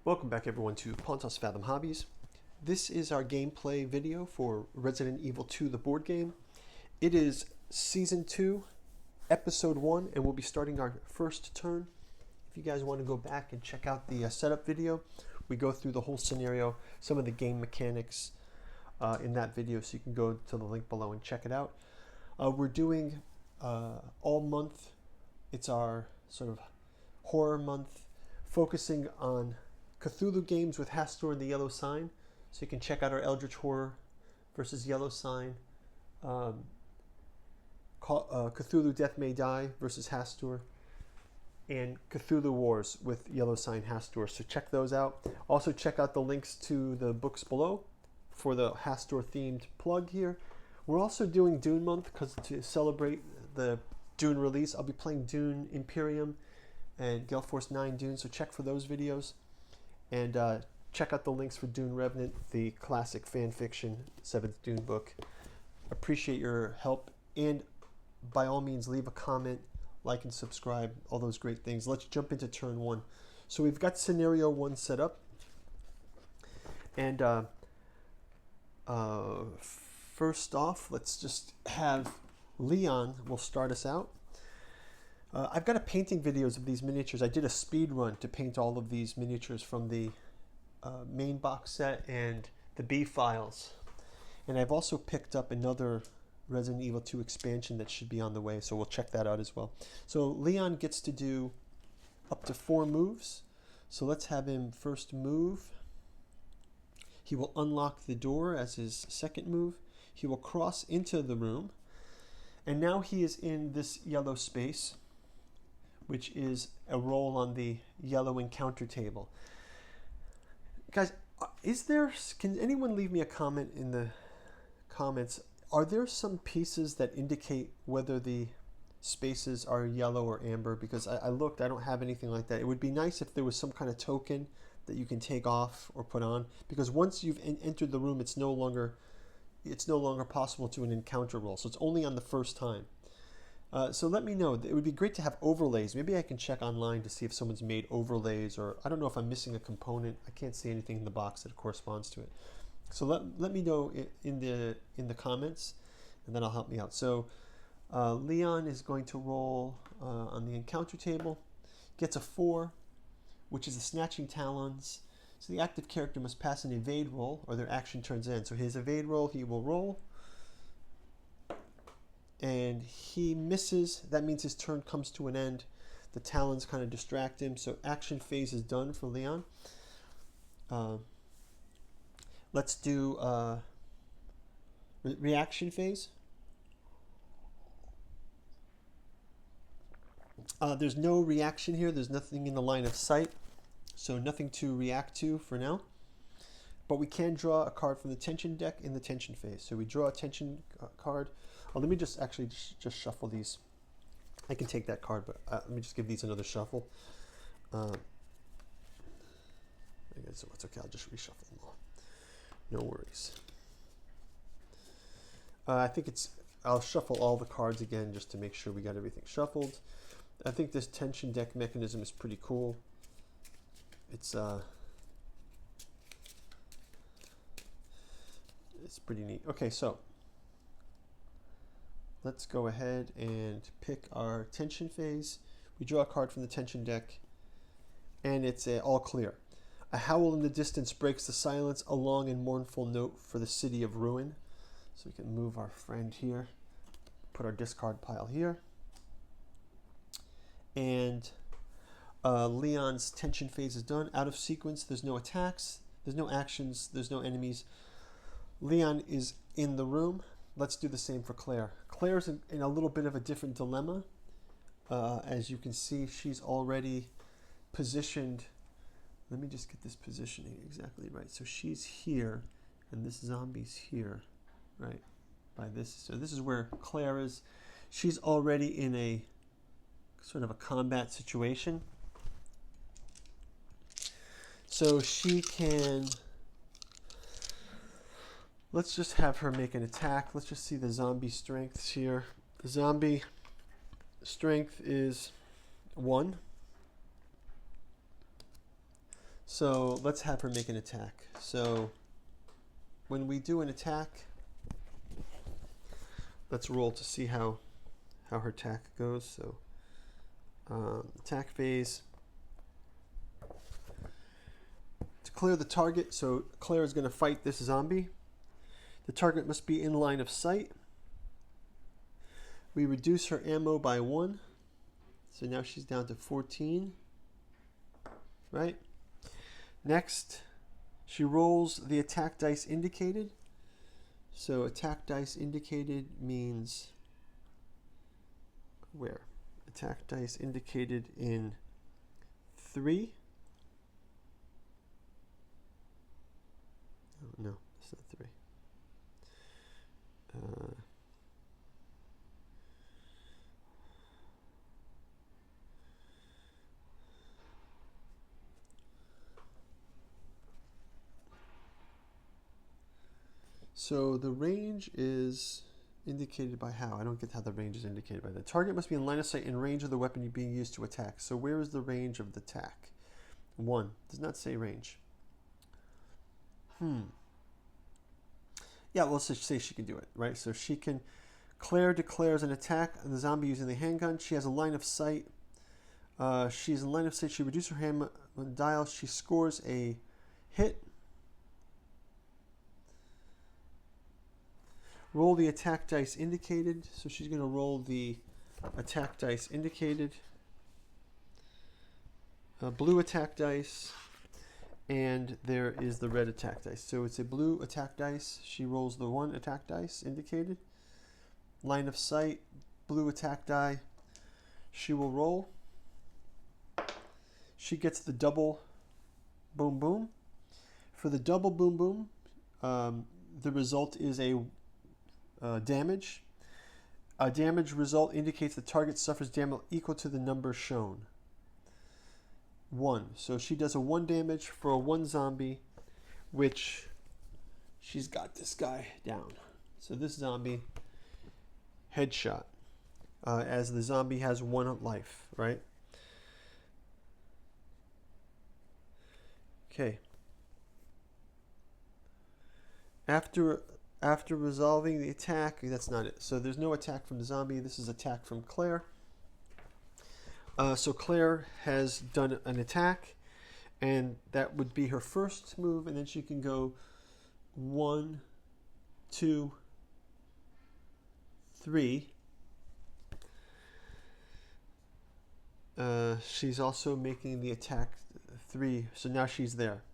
Welcome back everyone to Pontos Fathom Hobbies. This is our gameplay video for Resident Evil 2 the board game. It is Season 2, Episode 1, and we'll be starting our first turn. If you guys want to go back and check out the setup video, we go through the whole scenario, some of the game mechanics in that video, so you can go to the link below and check it out. We're doing all month. It's our sort of horror month, focusing on Cthulhu games with S.T.A.R.S and the yellow sign. So you can check out our Eldritch Horror versus yellow sign, Cthulhu Death May Die versus S.T.A.R.S, and Cthulhu Wars with yellow sign S.T.A.R.S. So check those out. Also check out the links to the books below for the S.T.A.R.S themed plug here. We're also doing Dune month because to celebrate the Dune release, I'll be playing Dune Imperium and Gale Force 9 Dune, so check for those videos. And check out the links for Dune Revenant, the classic fan fiction 7th Dune book. Appreciate your help, and by all means leave a comment, like and subscribe, all those great things. Let's jump into turn 1. So we've got scenario 1 set up, and first off, let's just have Leon will start us out. I've got a painting videos of these miniatures. I did a speed run to paint all of these miniatures from the main box set and the B files. And I've also picked up another Resident Evil 2 expansion that should be on the way, so we'll check that out as well. So Leon gets to do up to 4 moves. So let's have him first move. He will unlock the door as his second move. He will cross into the room. And now he is in this yellow space, which is a roll on the yellow encounter table. Guys, can anyone leave me a comment in the comments? Are there some pieces that indicate whether the spaces are yellow or amber? Because I looked, I don't have anything like that. It would be nice if there was some kind of token that you can take off or put on, because once you've entered the room, it's no longer possible to an encounter roll. So it's only on the first time. So let me know. It would be great to have overlays. Maybe I can check online to see if someone's made overlays, or I don't know if I'm missing a component. I can't see anything in the box that corresponds to it. So let me know in the comments, and then I'll help me out. So Leon is going to roll on the encounter table. Gets a 4, which is the Snatching Talons. So the active character must pass an evade roll, or their action turns in. So his evade roll, he will roll. And he misses. That means his turn comes to an end. The talons kind of distract him. So action phase is done for Leon. Let's do reaction phase. There's no reaction here. There's nothing in the line of sight. So nothing to react to for now. But we can draw a card from the tension deck in the tension phase. So we draw a tension card. Oh, let me just actually just shuffle these. I can take that card, but let me just give these another shuffle. So it's okay. I'll just reshuffle them all. No worries. I think I'll shuffle all the cards again just to make sure we got everything shuffled. I think this tension deck mechanism is pretty cool. It's pretty neat. Okay, so let's go ahead and pick our tension phase. We draw a card from the tension deck, and it's all clear. A howl in the distance breaks the silence, a long and mournful note for the city of ruin. So we can move our friend here, put our discard pile here. And Leon's tension phase is done. Out of sequence, there's no attacks, there's no actions, there's no enemies. Leon is in the room. Let's do the same for Claire. Claire's in a little bit of a different dilemma. As you can see, she's already positioned. Let me just get this positioning exactly right. So she's here, and this zombie's here, right? By this, so this is where Claire is. She's already in a sort of a combat situation. So she can, let's just have her make an attack. Let's just see the zombie strengths here. The zombie strength is 1. So let's have her make an attack. So when we do an attack, let's roll to see how her attack goes. So attack phase. To clear the target, so Claire is going to fight this zombie. The target must be in line of sight. We reduce her ammo by 1. So now she's down to 14. Right? Next, she rolls the attack dice indicated. So attack dice indicated means where? Attack dice indicated in 3. Oh, no, it's not 3. So the range is indicated by how? I don't get how the range is indicated by that. Target must be in line of sight and range of the weapon being used to attack. So where is the range of the attack? 1. Does not say range. Yeah, well, let's just say she can do it, right? So she can... Claire declares an attack on the zombie using the handgun. She has a line of sight. She's in line of sight. She reduces her hand dial. She scores a hit. Roll the attack dice indicated. So she's going to roll the attack dice indicated. Blue attack dice. And there is the red attack dice. So it's a blue attack dice. She rolls the 1 attack dice indicated. Line of sight, blue attack die. She will roll. She gets the double boom boom. For the double boom boom, the result is a damage. A damage result indicates the target suffers damage equal to the number shown. 1. So she does a 1 damage for a 1 zombie, which she's got this guy down. So this zombie, headshot, as the zombie has 1 life, right? Okay. After resolving the attack, that's not it. So there's no attack from the zombie. This is attack from Claire. So Claire has done an attack, and that would be her first move, and then she can go 1, 2, 3. She's also making the attack 3, so now she's there.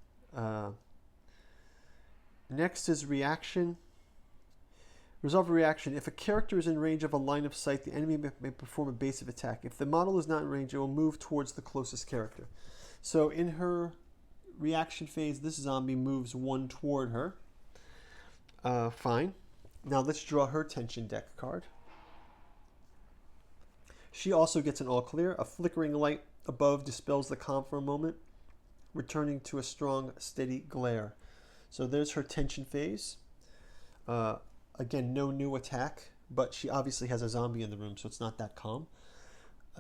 Next is reaction. Resolve a reaction. If a character is in range of a line of sight, the enemy may perform a basic attack. If the model is not in range, it will move towards the closest character. So in her reaction phase, this zombie moves 1 toward her. Fine. Now let's draw her tension deck card. She also gets an all clear. A flickering light above dispels the calm for a moment, returning to a strong, steady glare. So there's her tension phase. Again, no new attack, but she obviously has a zombie in the room, so it's not that calm.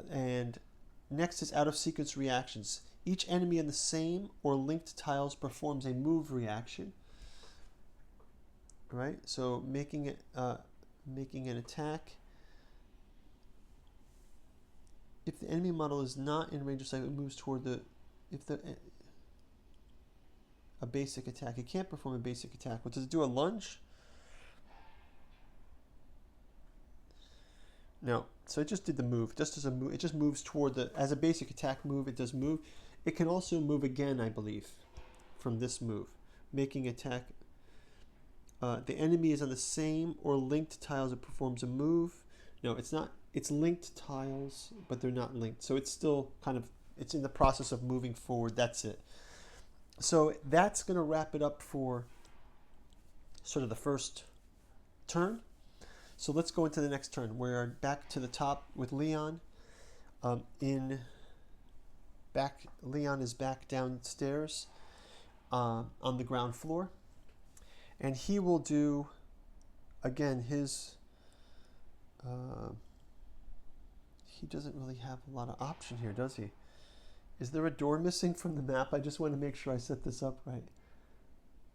And next is out of sequence reactions. Each enemy in the same or linked tiles performs a move reaction. Right? So making an attack. If the enemy model is not in range of sight, it moves toward a basic attack. It can't perform a basic attack. What does it do? A lunge? No. So it just did the move. Just as a move, it just moves toward as a basic attack move. It does move. It can also move again, I believe, from this move, making attack. The enemy is on the same or linked tiles. It performs a move. No, it's not. It's linked tiles, but they're not linked. So it's still kind of, it's in the process of moving forward. That's it. So that's going to wrap it up for sort of the first turn. So let's go into the next turn. We're back to the top with Leon. Leon is back downstairs on the ground floor. And he will do, again, his... he doesn't really have a lot of option here, does he? Is there a door missing from the map? I just want to make sure I set this up right.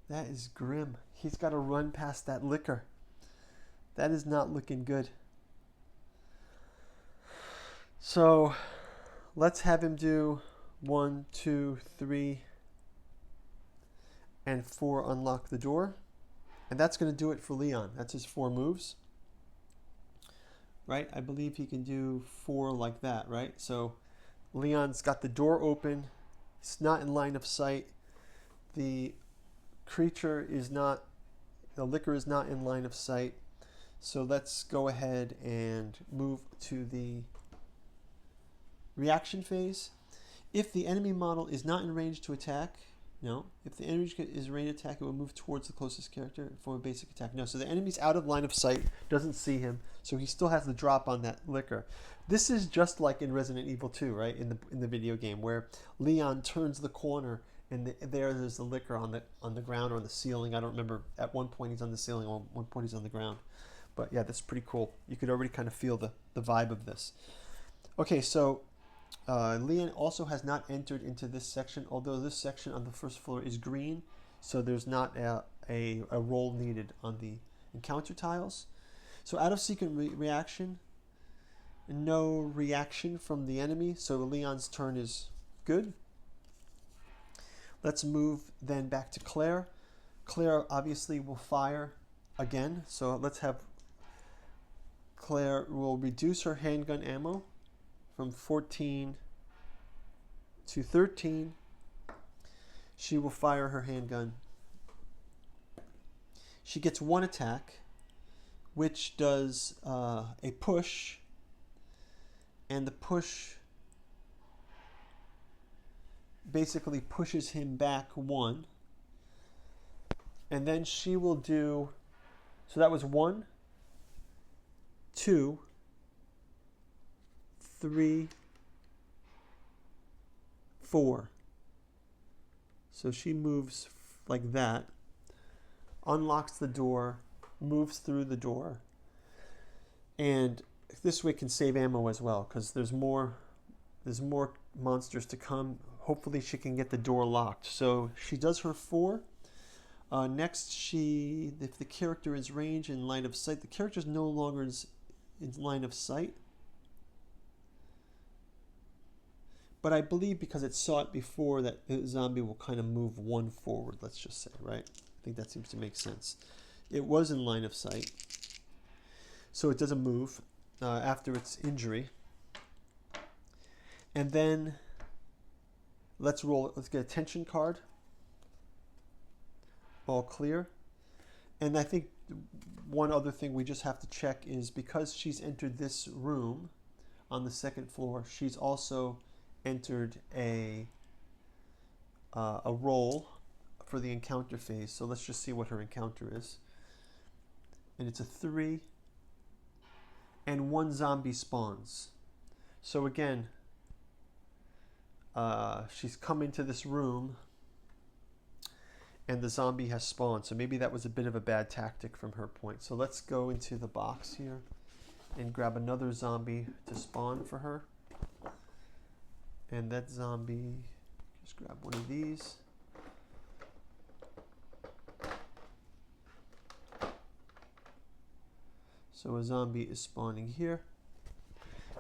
That is grim. He's got to run past that liquor. That is not looking good. So let's have him do 1, 2, 3, and 4 unlock the door. And that's going to do it for Leon. That's his 4 moves. Right? I believe he can do 4 like that, right? So Leon's got the door open. It's not in line of sight. The creature is not, the liquor is not in line of sight. So let's go ahead and move to the reaction phase. If the enemy model is not in range to attack, no. If the enemy is in range to attack, it will move towards the closest character for a basic attack. No, so the enemy's out of line of sight, doesn't see him, so he still has the drop on that liquor. This is just like in Resident Evil 2, right? In the video game, where Leon turns the corner and there's the liquor on the ground or on the ceiling. I don't remember. At one point he's on the ceiling, or one point he's on the ground. But yeah, that's pretty cool. You could already kind of feel the vibe of this. Okay, so Leon also has not entered into this section, although this section on the first floor is green, so there's not a roll needed on the encounter tiles. So out of sequence reaction, no reaction from the enemy, so Leon's turn is good. Let's move then back to Claire. Claire obviously will fire again, so let's have Claire will reduce her handgun ammo from 14 to 13. She will fire her handgun. She gets 1 attack, which does a push, and the push basically pushes him back 1. And then she will do, so that was 1, 2, 3, 4. So she moves like that, unlocks the door, moves through the door, and this way can save ammo as well, because there's more monsters to come. Hopefully she can get the door locked. So she does her 4. Next, if the character is range in line of sight, the character is no longer in line of sight. But I believe because it saw it before that the zombie will kind of move 1 forward, let's just say, right? I think that seems to make sense. It was in line of sight, so it doesn't move after its injury. And then let's get a tension card. All clear. And I think one other thing we just have to check is, because she's entered this room on the 2nd floor, she's also entered a roll for the encounter phase. So let's just see what her encounter is. And it's a 3, and 1 zombie spawns. So again, she's come into this room and the zombie has spawned. So maybe that was a bit of a bad tactic from her point. So let's go into the box here and grab another zombie to spawn for her. And that zombie, just grab one of these. So a zombie is spawning here.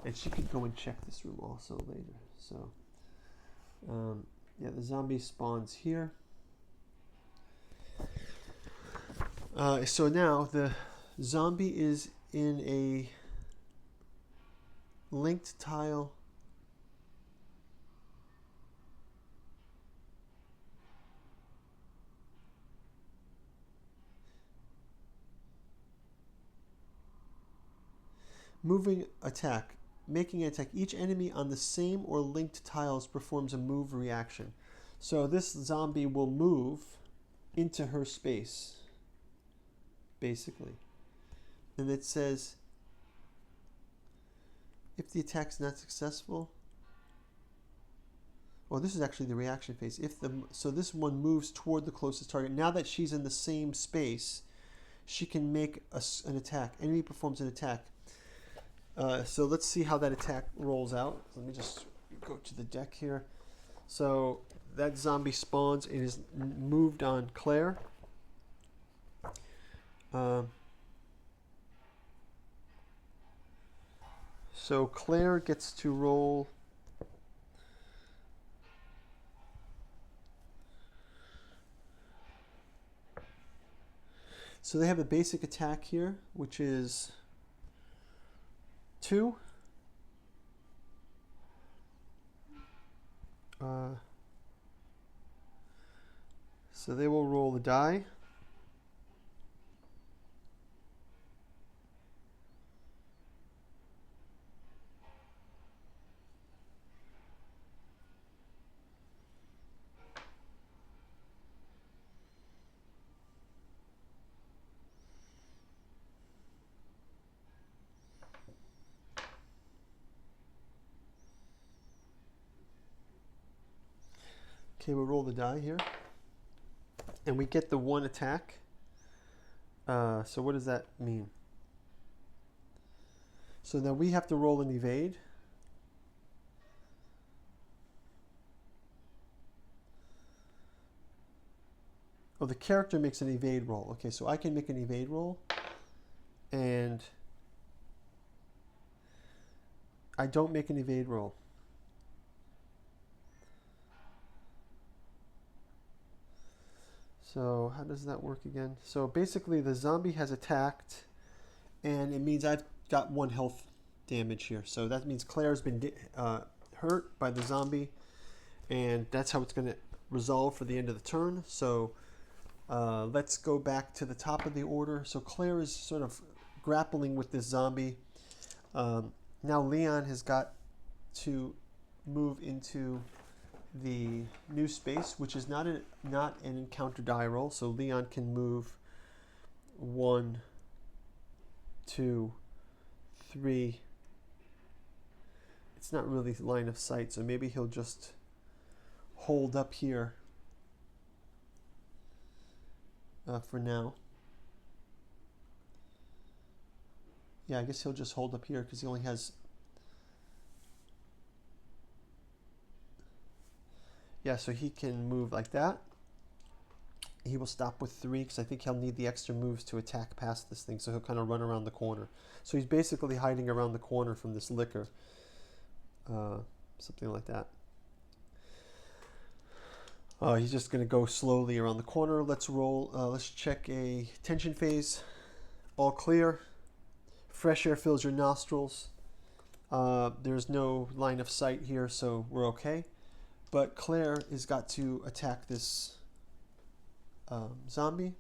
And she could go and check this room also later. So, yeah, the zombie spawns here. So now the zombie is in a linked tile. Moving attack. Making an attack. Each enemy on the same or linked tiles performs a move reaction. So this zombie will move into her space, basically. And it says, if the attack is not successful, well, this is actually the reaction phase. So this one moves toward the closest target. Now that she's in the same space, she can make an attack. Enemy performs an attack. So let's see how that attack rolls out. Let me just go to the deck here. So that zombie spawns and is moved on Claire. So Claire gets to roll. So they have a basic attack here, which is 2. So they will roll the die. Okay, we'll roll the die here. And we get the 1 attack. So what does that mean? So now we have to roll an evade. Oh, the character makes an evade roll. Okay, so I can make an evade roll. And I don't make an evade roll. So how does that work again? So basically the zombie has attacked, and it means I've got 1 health damage here. So that means Claire's been hurt by the zombie, and that's how it's going to resolve for the end of the turn. So let's go back to the top of the order. So Claire is sort of grappling with this zombie. Now Leon has got to move into the new space, which is not an encounter die roll. So Leon can move 1, 2, 3. It's not really line of sight, so maybe he'll just hold up here for now. Yeah, I guess he'll just hold up here because he only has... Yeah, so he can move like that. He will stop with 3 because I think he'll need the extra moves to attack past this thing. So he'll kind of run around the corner. So he's basically hiding around the corner from this liquor. Something like that. He's just going to go slowly around the corner. Let's roll. Let's check a tension phase. All clear. Fresh air fills your nostrils. There's no line of sight here, so we're okay. But Claire has got to attack this zombie.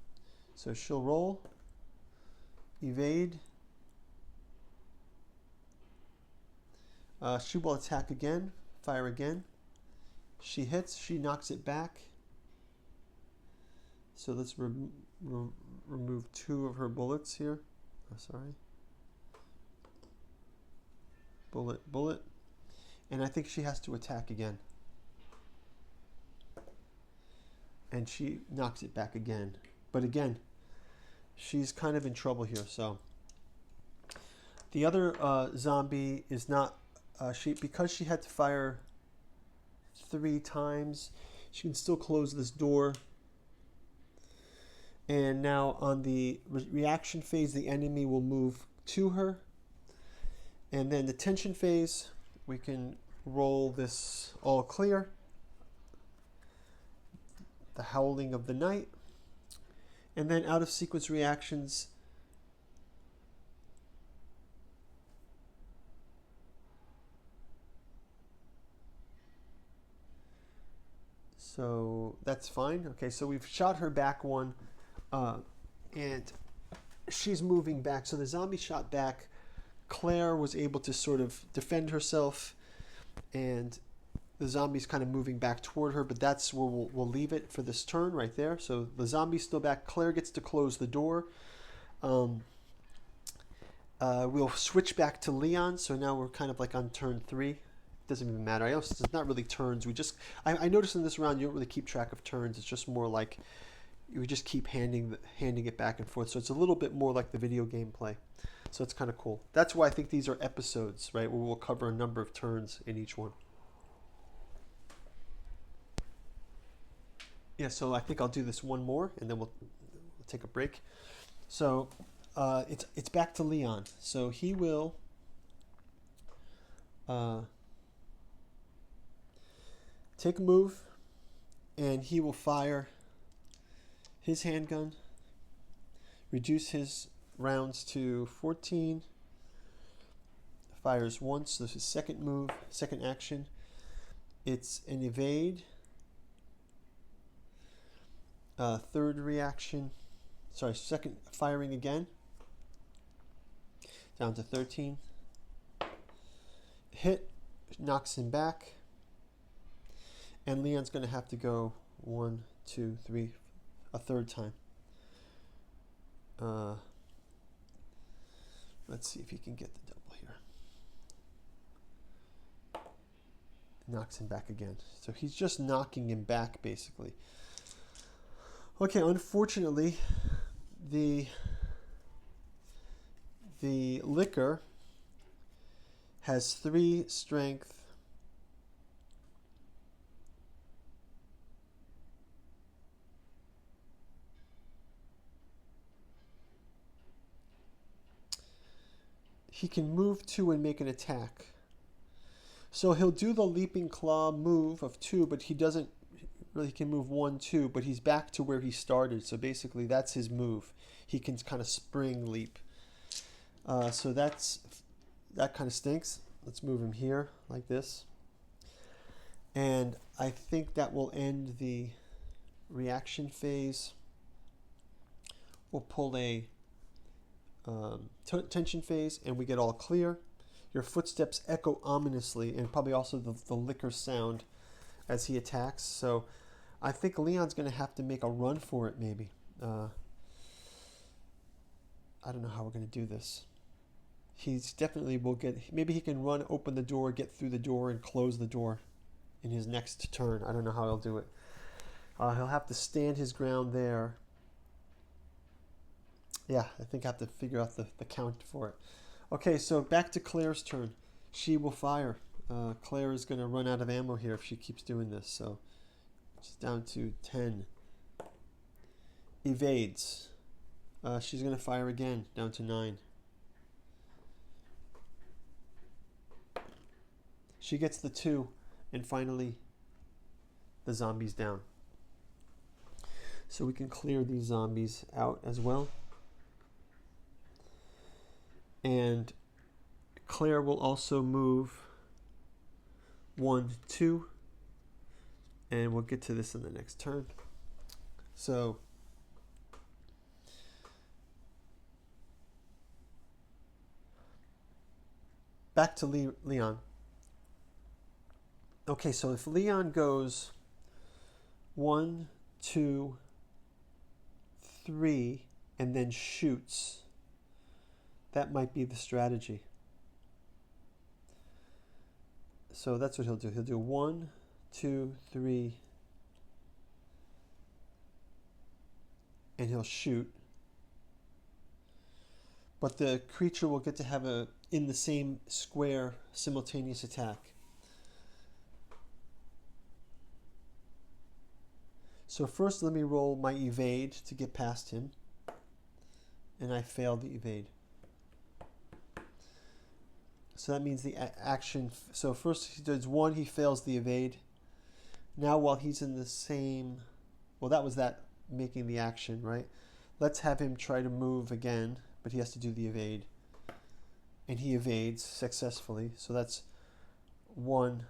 So she'll roll. Evade. She will attack again. Fire again. She hits. She knocks it back. So let's remove 2 of her bullets here. Oh, sorry. Bullet. And I think she has to attack again. And she knocks it back again. But again, she's kind of in trouble here. So the other zombie is not... because she had to fire 3 times, she can still close this door. And now on the reaction phase, the enemy will move to her. And then the tension phase, we can roll this all clear. The howling of the night. And then out of sequence reactions, so that's fine. Okay, so we've shot her back 1, and she's moving back. So the zombie shot back. Claire was able to sort of defend herself, and the zombie's kind of moving back toward her, but that's where we'll leave it for this turn right there. So the zombie's still back. Claire gets to close the door. We'll switch back to Leon. So now we're kind of like on turn 3. Doesn't even matter. It's not really turns. I noticed in this round you don't really keep track of turns. It's just more like we just keep handing it back and forth. So it's a little bit more like the video game play. So it's kind of cool. That's why I think these are episodes, right? Where we'll cover a number of turns in each one. Yeah, so I think I'll do this one more, and then we'll take a break. So it's back to Leon. So he will take a move, and he will fire his handgun, reduce his rounds to 14, fires once. This is his second move, second action. It's an evade. Third reaction, sorry, second firing again, down to 13. Hit, knocks him back, and Leon's going to have to go 1, 2, 3, a third time. Let's see if he can get the double here. Knocks him back again. So he's just knocking him back, basically. Okay, unfortunately, the liquor has 3 strength. He can move 2 and make an attack. So he'll do the leaping claw move of 2, but he doesn't really, can move 1, 2, but he's back to where he started. So basically that's his move. He can kind of spring leap. So that kind of stinks. Let's move him here like this. And I think that will end the reaction phase. We'll pull a tension phase, and we get all clear. Your footsteps echo ominously, and probably also the liquor sound as he attacks. So I think Leon's going to have to make a run for it, maybe. I don't know how we're going to do this. He's definitely will get, maybe he can run, open the door, get through the door, and close the door in his next turn. I don't know how he'll do it. He'll have to stand his ground there. Yeah, I think I have to figure out the count for it. Okay, so back to Claire's turn. She will fire. Claire is going to run out of ammo here if she keeps doing this. So she's down to 10. Evades. She's going to fire again, down to 9. She gets the 2, and finally the zombies down. So we can clear these zombies out as well. And Claire will also move 1, 2, and we'll get to this in the next turn. So back to Leon. Okay, so if Leon goes 1, 2, 3, and then shoots, that might be the strategy. So that's what he'll do. He'll do 1, 2, 3, and he'll shoot. But the creature will get to have in the same square simultaneous attack. So first let me roll my evade to get past him. And I failed the evade. So that means the action, so first he does 1, he fails the evade. Now while he's in the same, well that was that making the action, right? Let's have him try to move again, but he has to do the evade. And he evades successfully. So that's 1,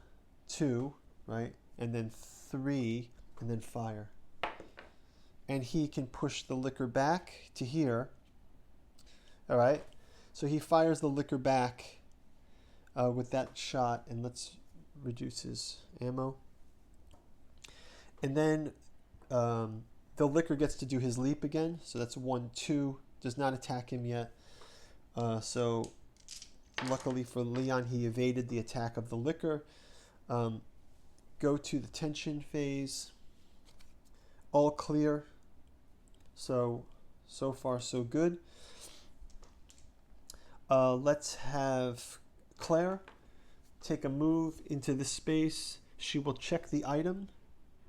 2, right? And then 3, and then fire. And he can push the liquor back to here. All right. So he fires the liquor back with that shot, and let's reduce his ammo. And then the liquor gets to do his leap again. So that's 1, 2. Does not attack him yet. So luckily for Leon, he evaded the attack of the liquor. Go to the tension phase. All clear. So far so good. Let's have Claire take a move into this space. She will check the item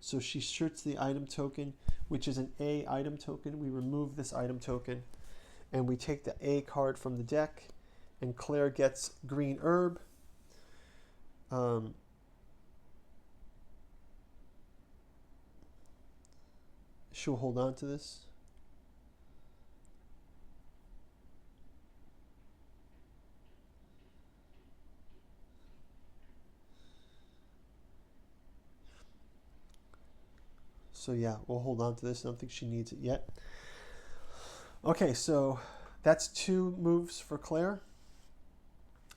So she shirts the item token, which is an A item token. We remove this item token, and we take the A card from the deck, and Claire gets green herb. She'll hold on to this. So yeah, we'll hold on to this. I don't think she needs it yet. Okay, so that's 2 moves for Claire.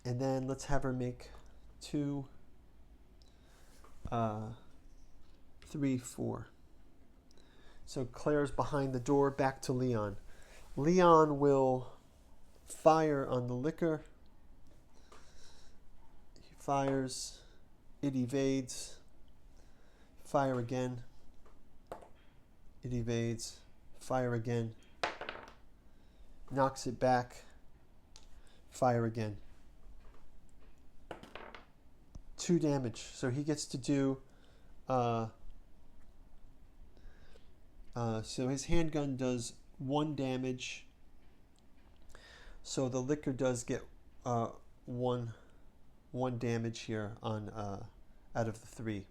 And then let's have her make 2, 3, 4. So Claire's behind the door, back to Leon. Leon will fire on the liquor. He fires, it evades, fire again. It evades, fire again, knocks it back, fire again. 2 damage. So he gets to do, so his handgun does 1 damage. So the liquor does get 1 damage here on out of the 3.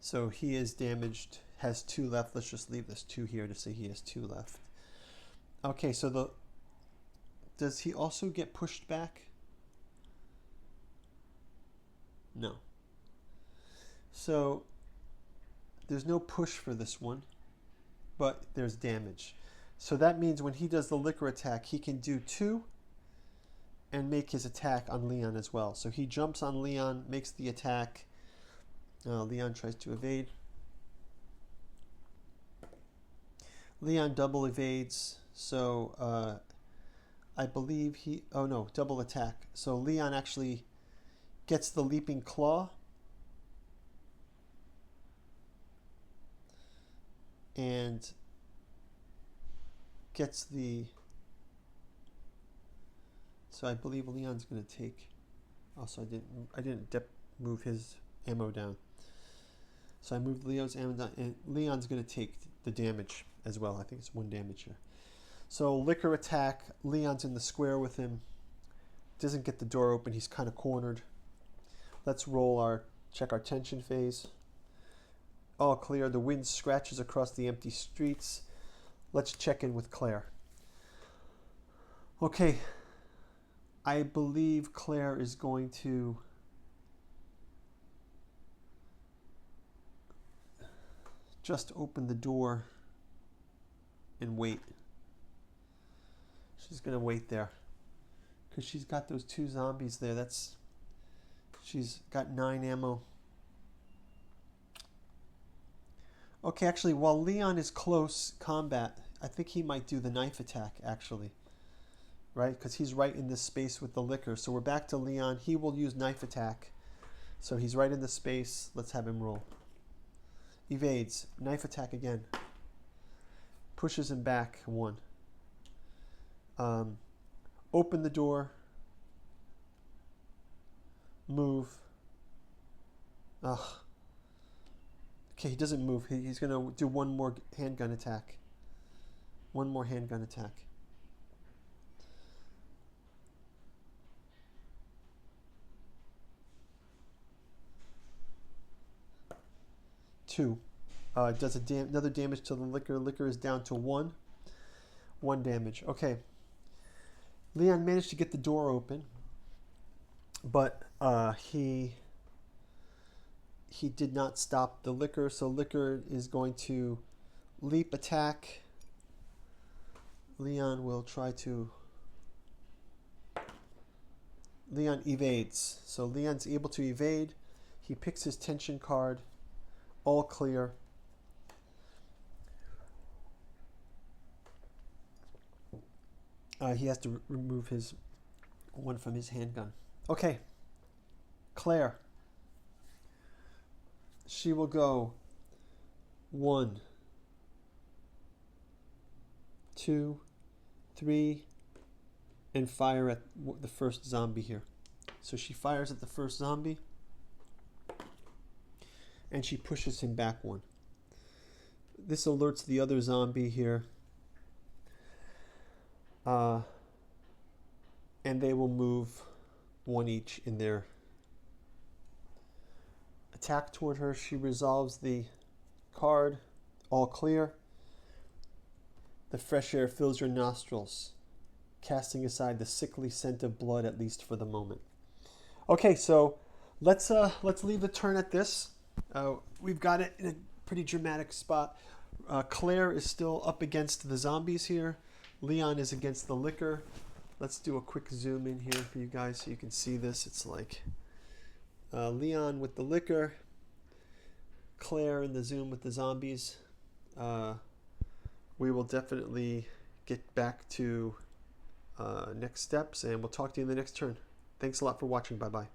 So he is damaged, has 2 left. Let's just leave this 2 here to say he has 2 left. Okay, so does he also get pushed back? No. So there's no push for this one, but there's damage. So that means when he does the liquor attack, he can do 2 and make his attack on Leon as well. So he jumps on Leon, makes the attack. Leon tries to evade. Leon double evades, so I believe he... Oh no, double attack. So Leon actually gets the leaping claw. And gets the... So I believe Leon's going to take... Also, I didn't move his ammo down. So I moved Leo's ammo down, and Leon's going to take the damage as well. I think it's 1 damage here. So liquor attack. Leon's in the square with him. Doesn't get the door open. He's kind of cornered. Let's check our tension phase. All clear. The wind scratches across the empty streets. Let's check in with Claire. Okay. I believe Claire is going to just open the door and wait. She's going to wait there because she's got those 2 zombies there. She's got 9 ammo. Okay, actually, while Leon is close combat, I think he might do the knife attack, actually. Right? Because he's right in this space with the liquor. So we're back to Leon. He will use knife attack. So he's right in the space. Let's have him roll. Evades. Knife attack again. Pushes him back. 1. Open the door. Move. Ugh. Okay, he doesn't move. He's going to do 1 more handgun attack. 1 more handgun attack. 2. Does another damage to the liquor. Liquor is down to 1. 1 damage. Okay. Leon managed to get the door open, but he did not stop the liquor, so liquor is going to leap attack. Leon will try to... Leon evades. So Leon's able to evade. He picks his tension card. All clear. He has to remove his 1 from his handgun. Okay. Claire. She will go 1, 2, 3, and fire at the first zombie here. So she fires at the first zombie. and she pushes him back one. This alerts the other zombie here. And they will move one each in their attack toward her. She resolves the card. All clear. The fresh air fills your nostrils, casting aside the sickly scent of blood, at least for the moment. Okay, so let's leave the turn at this. We've got it in a pretty dramatic spot. Claire is still up against the zombies here. Leon is against the liquor. Let's do a quick zoom in here for you guys so you can see this. It's like Leon with the liquor, Claire in the zoom with the zombies. We will definitely get back to next steps, and we'll talk to you in the next turn. Thanks a lot for watching. Bye-bye.